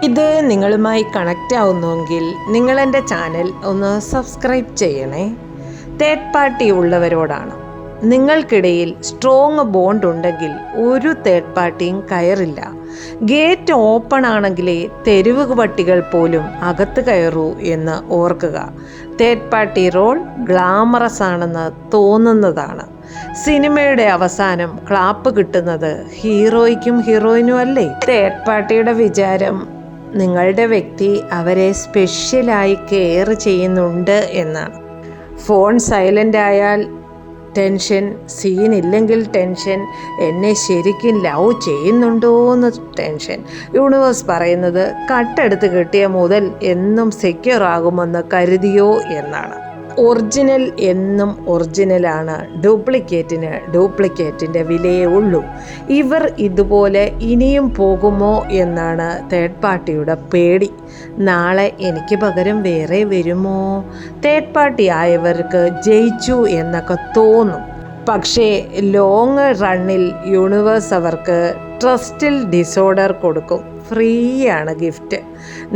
ഇത് നിങ്ങളുമായി കണക്റ്റ് ആവുന്നുവെങ്കിൽ നിങ്ങൾ എൻ്റെ ചാനൽ ഒന്ന് സബ്സ്ക്രൈബ് ചെയ്യണേ. തേർഡ് പാർട്ടി ഉള്ളവരോടാണ്. നിങ്ങൾക്കിടയിൽ സ്ട്രോങ് ബോണ്ട് ഉണ്ടെങ്കിൽ ഒരു തേർഡ് പാർട്ടിയും കയറില്ല. ഗേറ്റ് ഓപ്പൺ ആണെങ്കിലേ തെരുവ് പട്ടികൾ പോലും അകത്ത് കയറൂ എന്ന് ഓർക്കുക. തേർഡ് പാർട്ടി റോൾ ഗ്ലാമറസ് ആണെന്ന് തോന്നുന്നതാണ്. സിനിമയുടെ അവസാനം ക്ലാപ്പ് കിട്ടുന്നത് ഹീറോയ്ക്കും ഹീറോയിനും അല്ലേ? തേർഡ് പാർട്ടിയുടെ വിചാരം നിങ്ങളുടെ വ്യക്തി അവരെ സ്പെഷ്യലായി കെയർ ചെയ്യുന്നുണ്ട് എന്നാണ്. ഫോൺ സൈലൻ്റ് ആയാൽ ടെൻഷൻ, സീനില്ലെങ്കിൽ ടെൻഷൻ, എന്നെ ശരിക്കും ലവ് ചെയ്യുന്നുണ്ടോയെന്ന് ടെൻഷൻ. യൂണിവേഴ്സ് പറയുന്നത് കട്ടെടുത്ത് കിട്ടിയ മുതൽ എന്നും സെക്യൂർ ആകുമെന്ന് കരുതിയോ എന്നാണ്. ഒറിജിനൽ എന്നും ഒറിജിനലാണ്. ഡ്യൂപ്ലിക്കേറ്റിൻ്റെ വിലയേ ഉള്ളൂ. ഇവർ ഇതുപോലെ ഇനിയും പോകുമോ എന്നാണ് തേർഡ് പാർട്ടിയുടെ പേടി. നാളെ എനിക്ക് പകരം വേറെ വരുമോ? തേർഡ് പാർട്ടി ആയവർക്ക് ജയിച്ചു എന്നൊക്കെ തോന്നും. പക്ഷേ ലോങ് റണ്ണിൽ യൂണിവേഴ്സ് അവർക്ക് ട്രസ്റ്റിൽ ഡിസോർഡർ കൊടുക്കും. ഫ്രീയാണ് ഗിഫ്റ്റ്.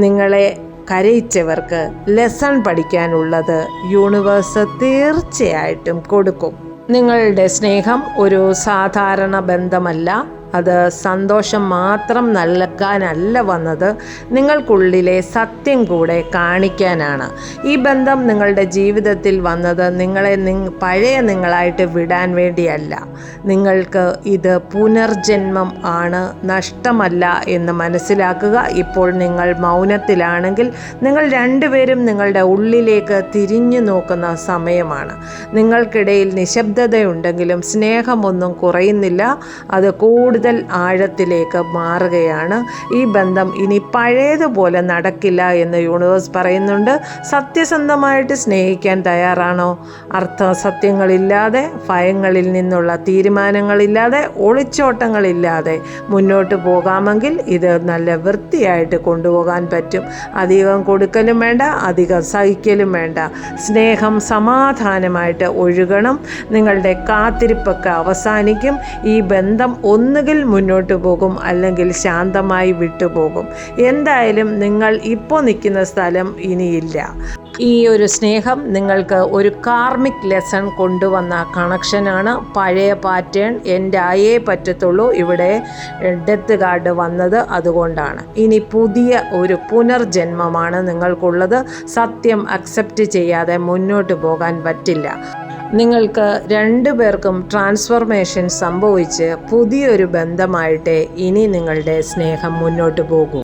നിങ്ങളെ കരയിച്ചവർക്ക് ലെസൺ പഠിക്കാനുള്ളത് യൂണിവേഴ്സ് തീർച്ചയായിട്ടും കൊടുക്കും. നിങ്ങളുടെ സ്നേഹം ഒരു സാധാരണ ബന്ധമല്ല. അത് സന്തോഷം മാത്രം നൽകാനല്ല വന്നത്, നിങ്ങൾക്കുള്ളിലെ സത്യം കൂടെ കാണിക്കാനാണ്. ഈ ബന്ധം നിങ്ങളുടെ ജീവിതത്തിൽ വന്നത് നിങ്ങളെ പഴയ നിങ്ങളായിട്ട് വിടാൻ വേണ്ടിയല്ല. നിങ്ങൾക്ക് ഇത് പുനർജന്മം ആണ്, നഷ്ടമല്ല എന്ന് മനസ്സിലാക്കുക. ഇപ്പോൾ നിങ്ങൾ മൗനത്തിലാണെങ്കിൽ നിങ്ങൾ രണ്ടുപേരും നിങ്ങളുടെ ഉള്ളിലേക്ക് തിരിഞ്ഞു നോക്കുന്ന സമയമാണ്. നിങ്ങൾക്കിടയിൽ നിശബ്ദതയുണ്ടെങ്കിലും സ്നേഹമൊന്നും കുറയുന്നില്ല. അത് കൂടുതൽ ആഴത്തിലേക്ക് മാറുകയാണ്. ഈ ബന്ധം ഇനി പഴയതുപോലെ നടക്കില്ല എന്ന് യൂണിവേഴ്സ് പറയുന്നുണ്ട്. സത്യസന്ധമായിട്ട് സ്നേഹിക്കാൻ തയ്യാറാണോ? അർത്ഥസത്യങ്ങളില്ലാതെ, ഭയങ്ങളിൽ നിന്നുള്ള തീരുമാനങ്ങളില്ലാതെ, ഒളിച്ചോട്ടങ്ങളില്ലാതെ മുന്നോട്ട് പോകാമെങ്കിൽ ഇത് നല്ല വൃത്തിയായിട്ട് കൊണ്ടുപോകാൻ പറ്റും. അധികം കൊടുക്കലും വേണ്ട, അധികം സഹിക്കലും വേണ്ട. സ്നേഹം സമാധാനമായിട്ട് ഒഴുകണം. നിങ്ങളുടെ കാത്തിരിപ്പൊക്കെ അവസാനിക്കും. ഈ ബന്ധം ഒന്നുകിൽ മുന്നോട്ട് പോകും, അല്ലെങ്കിൽ ശാന്തമായി വിട്ടുപോകും. എന്തായാലും നിങ്ങൾ ഇപ്പോൾ നിൽക്കുന്ന സ്ഥലം ഇനിയില്ല. ഈ ഒരു സ്നേഹം നിങ്ങൾക്ക് ഒരു കാർമിക് ലെസൺ കൊണ്ടുവന്ന കണക്ഷനാണ്. പഴയ പാറ്റേൺ എൻ്റെ ആയേ പറ്റത്തുള്ളൂ. ഇവിടെ ഡെത്ത് കാർഡ് വന്നത് അതുകൊണ്ടാണ്. ഇനി പുതിയ ഒരു പുനർജന്മമാണ് നിങ്ങൾക്കുള്ളത്. സത്യം അക്സെപ്റ്റ് ചെയ്യാതെ മുന്നോട്ട് പോകാൻ പറ്റില്ല. നിങ്ങൾക്ക് രണ്ടുപേർക്കും ട്രാൻസ്ഫോർമേഷൻ സംഭവിച്ച് പുതിയൊരു ബന്ധമായിട്ട് ഇനി നിങ്ങളുടെ സ്നേഹം മുന്നോട്ട് പോകൂ.